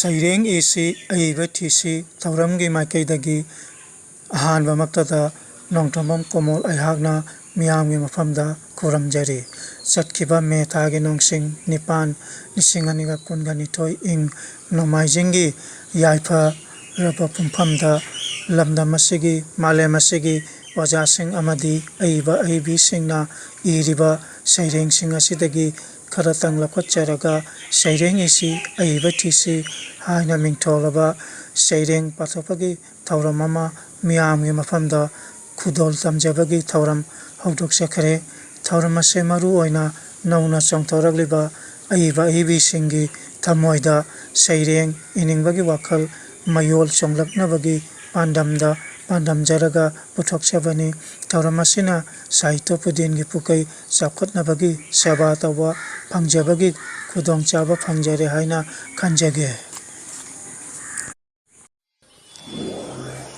Saireng isi aiba tisi tauramgi maikaidagi ahanba maktada nongtambam komol aihagna miyamgi mafamda kuramjari chatkiba me thagi nongsing nipan lisinganiga kunganithoi ing nomaijingi yaifa raba pumfamda lamdam asigi malem asigi wajasing amadi aiba aibi singna iriba saireng sing asidagi karatang lakwatcharaga saireng isi aiba tisi haina mingtholaba saireng pathopagi thauram ama miyamgi mafamda khudol tamjabagi thauram haudoksakare thauram ase maru oina nauna chongthoragliba aiba aibi singi thamoida saireng iningbagi wakhal mayol chonglaknabagi pandamda pandamjaraga puthokchabani thauram asina sahitya pudingi pukai chapkhatnabagi seba tawba phangjabagi khudongchaba phangjare haina khanjage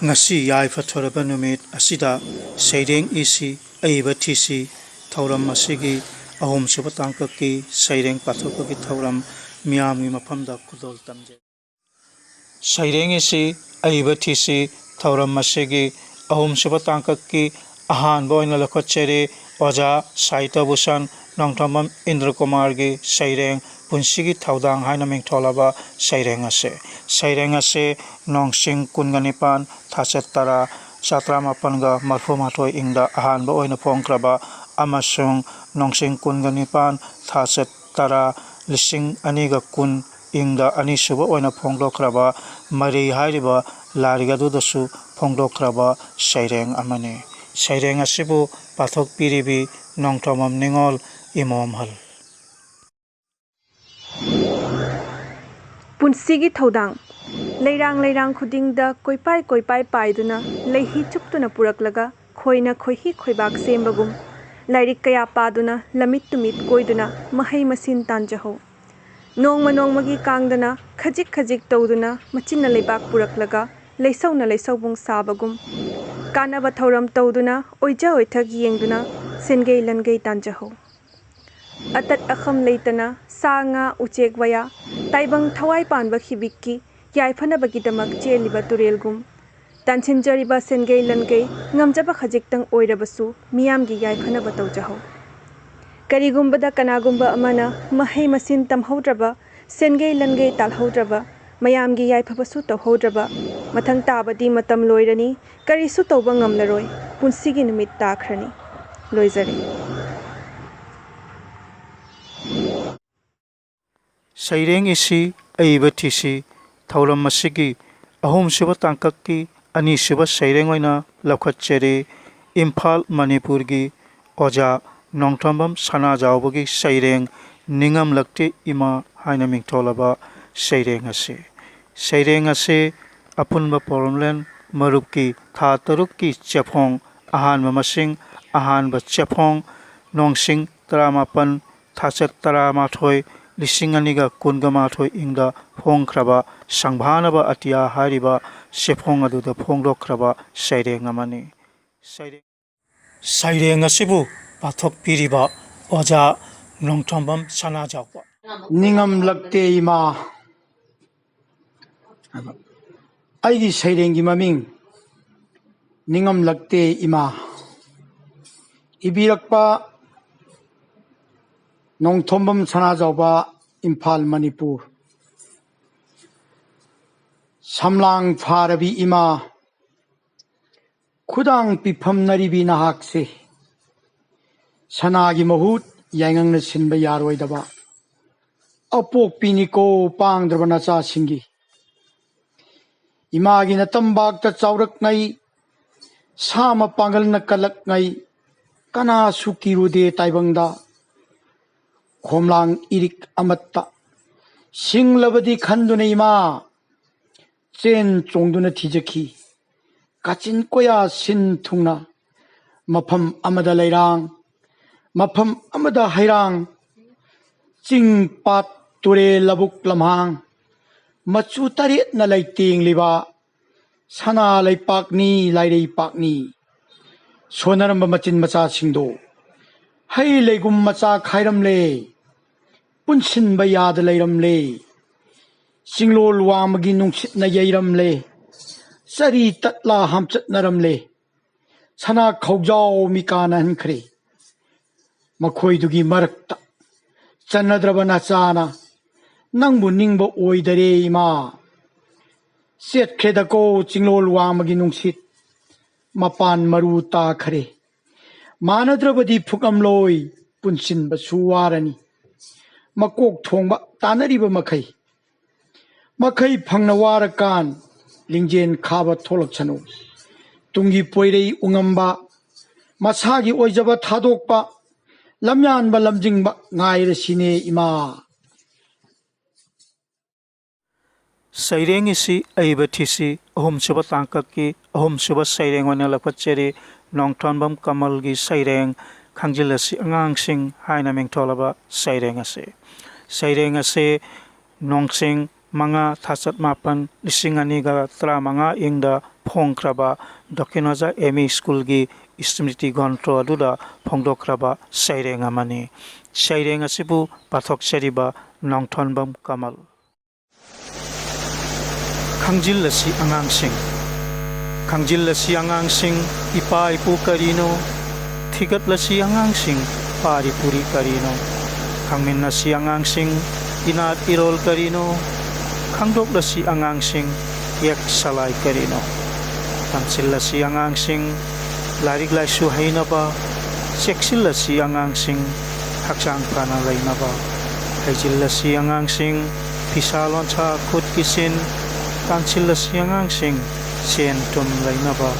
ngasi yaifa thoraba numit asida saireng isi aiba thisi thauram asigi ahom suba tangkaki saireng pathopagi thauram miyamgi mafamda khudol tamje saireng isi aiba thisi thauram asigi ahom suba tangkaki ahanba oina lakhotchere oja sahitya bhushan nongtambam indra kumargi saireng punsigi thaudang haina mingtholaba saireng ase nongsing kunganipan thachet tara chatramapanga marfumathoi ingda ahanba oina phongkraba amasung nongsing kunganipan thachet tara lising aniga kun ingda anisuba oina phongdokraba mari hairiba larigadudasu phongdokraba saireng amani saireng asibu pathok piribi nongthamam ningol imomhal Punsigi thaudang leirang khudingda koipai paiduna leihi chuptuna puraklaga khoina khoihi khoibak sembagum lairik kaya paduna lamit tumit koiduna mahai masin tanjaho nongmagi kangdana khajik tawduna machinna leibak puraklaga leisaubung sabagum kanaba thauram tawduna oija oithak yengduna sengei langei tanjaho atat akham leitana sanga uchek waya taibang thawai panba khibikki yaifanabagidamak cheliba turelgum tansinjariba sengei langei ngamjaba khajiktang oirabasu miyamgi yaifanaba tawjaho karigumbada kanagumba amana mahai masin tamhaudraba sengei langei talhaudraba mayamgi yaifabasu tawhaudraba mathang tabadi matam loirani karisu tawba ngamlaroi punsigi numit takhrani loizare saireng isi aiba thisi thauram asigi ahom suba tangkaki ani suba saireng oina lakhotchere imphal manipurgi oja nongthambam sana jawbagi saireng ningam lakte ima haina mingtholaba saireng ase apunba poromlen marupki tha tarukki chefong ahanba masing ahanba chefong nongsing 18 thachet 18 lising aniga kungamathoi ingda phongkraba sangbhanaba atia hariba sefong aduda phongdokraba saireng amani saireng asibu pathok piriba oja nongthambam sana jawba ningam lakte ima aigi sairengi maming ningam lakte ima ibirakpa nongthombam sanajawba imphal manipur samlang pharabi ima khudang pifam naribi nahakse sanagi mahut yaingangna sinba yaroidaba apok piniko pangdraba nacha singi imagi natambak ta chaurak ngai sama pangal na kalak ngai kana sukirude taibangda khomlang irik amatta singlabadi khanduna ima chen chongduna thijaki kachin koya sin thungna mafam amada lairang mafam amada hairang ching pat ture labuk lamhang machu taret na laiting liba sana laipakni lairei pakni sonaramba machin macha singdo hai leigum macha khairam le punsin bayad leiram le Singlol wamagi nungsit na yairamle Sari tatla hamchat naramle Sana khaujao mikana hankre Makhoidugi marakta Channadraba nachana Nangbu ningba oidare ima Set khedako singlol wamagi nungsit Mapan maru ta khare Manadrabadi phukamloi punsinba suwarani Makok thongba tanariba makai Makai phangna warakan lingjen khaba tholakchanu tungi poirei ungamba masagi oijaba thadokpa lamyanba lamjingba ngaira sine ima Saireng isi aiba thisi ahum suba tangkak ki ahum suba saireng wana lakwacheri nongthonbam kamal gi saireng khangjilasi angang sing haina mengtholaba saireng ase nongsing manga thasat mapan lising ani ga tra manga ingda phongkraba dokinoja emi school gi smriti gontro aduda phongdokraba saireng amani saireng asibu pathok cheriba nongthonbam kamal Khangjilasi angang sing ipa ipu karino thigatlasi angang sing pari puri karino khangminnasi angang sing inat irol karino khangdoklasi angang sing yak salai karino tangsilasi angang sing larik laisu hainaba seksilasi angang sing hakchang prana lainaba haijillasi angang sing pisalon cha khut kisin Tansilasi angang sing sen tum lainaba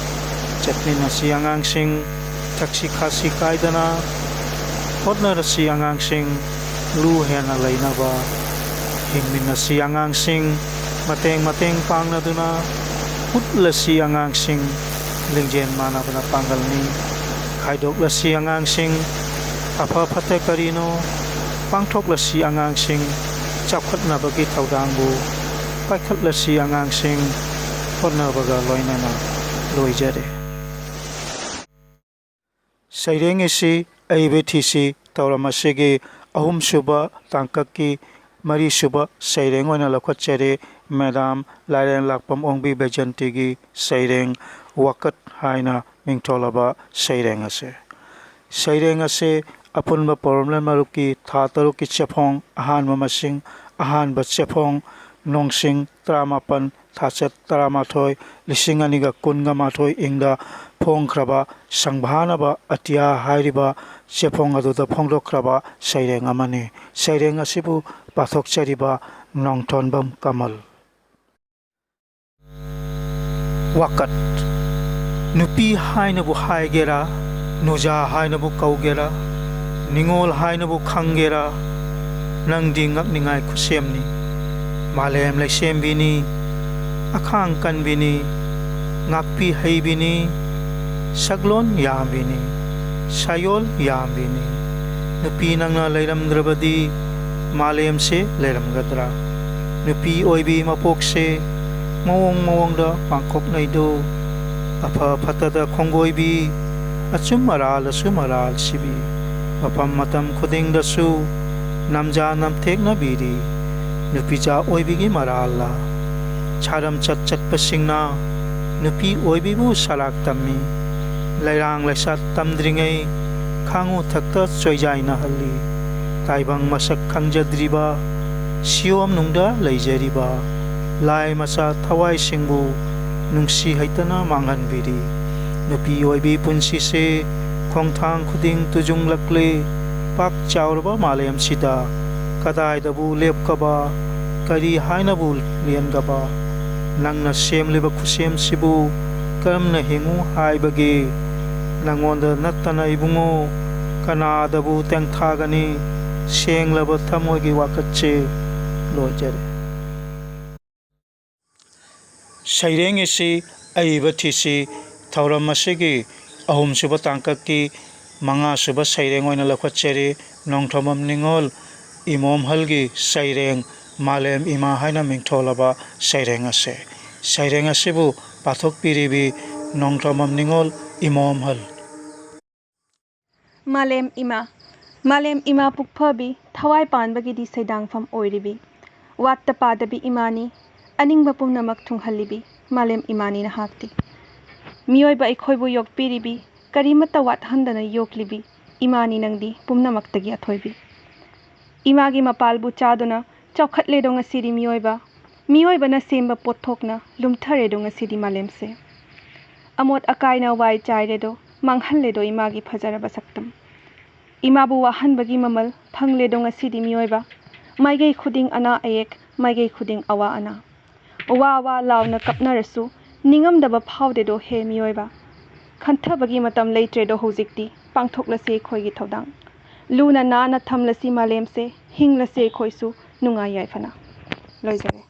chatninasi angang sing taksi khasi kaidana hotnarasi angang sing lu hena lainaba hingminasi angang sing mateng pangnaduna utlasi angang sing lingjen manabana pangalni khaidoklasi angang sing apha phate karino pangthoklasi angang sing chapkhatnabagi thaudangbu paikhatlasi angang sing hotnabaga loinana loijare saireng isi aibe thisi tawramasege ahum suba tangkaki mari suba saireng oina lakwachare madam laireng lakpam ongbi bejanti gi saireng wakat haina mingtholaba saireng ase apunba problem maruki tha taruki chefong ahanba masing ahanba chefong nongsing tramapan thachat tramathoi lising aniga kunga mathoi ingda phongkraba sangbhanaba atia hairiba chefong aduda phongdokraba saireng amani saireng asibu pathok chariba nongthonbam kamal wakat nupi hainabu haigera nuja hainabu kaugera ningol hainabu khangera nangdi ngakningai khusemni Malem laisem bini akhang kan bini ngakpi hai bini saglon yam bini sayol yam bini nupi nangna lairam drabadi malem se lairam gadra nupi oibi mapok se mawong da pangkop naido apha phatada khongoi bi achum aral sibi mapam matam khuding da su namja namthek na biri Nupija oibigi maralla charam chat pasingna nupi oibibu salak tammi lairang laisat tamdringai khangu thakta choijaina halli taibang masak khangjadriba siom nungda leijariba lai masa thawai singbu nungsi haitana manghanbiri nupi oibi punsi se khongthang khuding tujung lakle pak chaurba malem sida kadaidabu lepkaba kari hainabu liangaba nangna semleba khusem sibu karamna hingu haibage nangonda nattana ibungo kanadabu tengthagani senglaba thamogi wakatche lojare saireng isi aiba thisi thauram asigi ahum suba tangkaki manga suba saireng oina lakhacheri nongthamam ningol imom halgi saireng malem ima haina mingtholaba saireng asibu pathok piribi nongthamam ningol imom hal Malem ima pukphabi thawai panbagi di saidangpham oiribi वात्ता पादबी इमानी अनिंगबा पुमनमक थुंगहल्लिबी मालेम इमानी नहाक्ति मियोइबा अखोइबु योक्पिरिबी करीमत्ता वातहंदना योक्लिबी इमानी नंगदी पुमनमक्तगी अथोइबी इमागी मपालबु चादुना चौखटलेदो ngasiदी मियोइबना सेम्बा पोथोकना लुमथरेदो ngasiदी मालेमसे अमोट अकाइना वाई चाइरेदो मांगहल्लेदो इमागी फजरबा सक्तम इमाबु वाहनबगी ममल फंगलेदो ngasiदी मियोइबा माइगई खुदिंग अना अयेक माइगई खुदिंग अवा अना वा वा लाउना कपनरसु निंगमदबा फावदेदो हे मियोइबा खंथबगी मतम लेट्रेदो होजिक्ति पांथोकलसे खोइगी थौदांग लूना नाना थमलसी मालेमसे हिंगलसे खोइसु नुंगाई याइफना लोइजरे।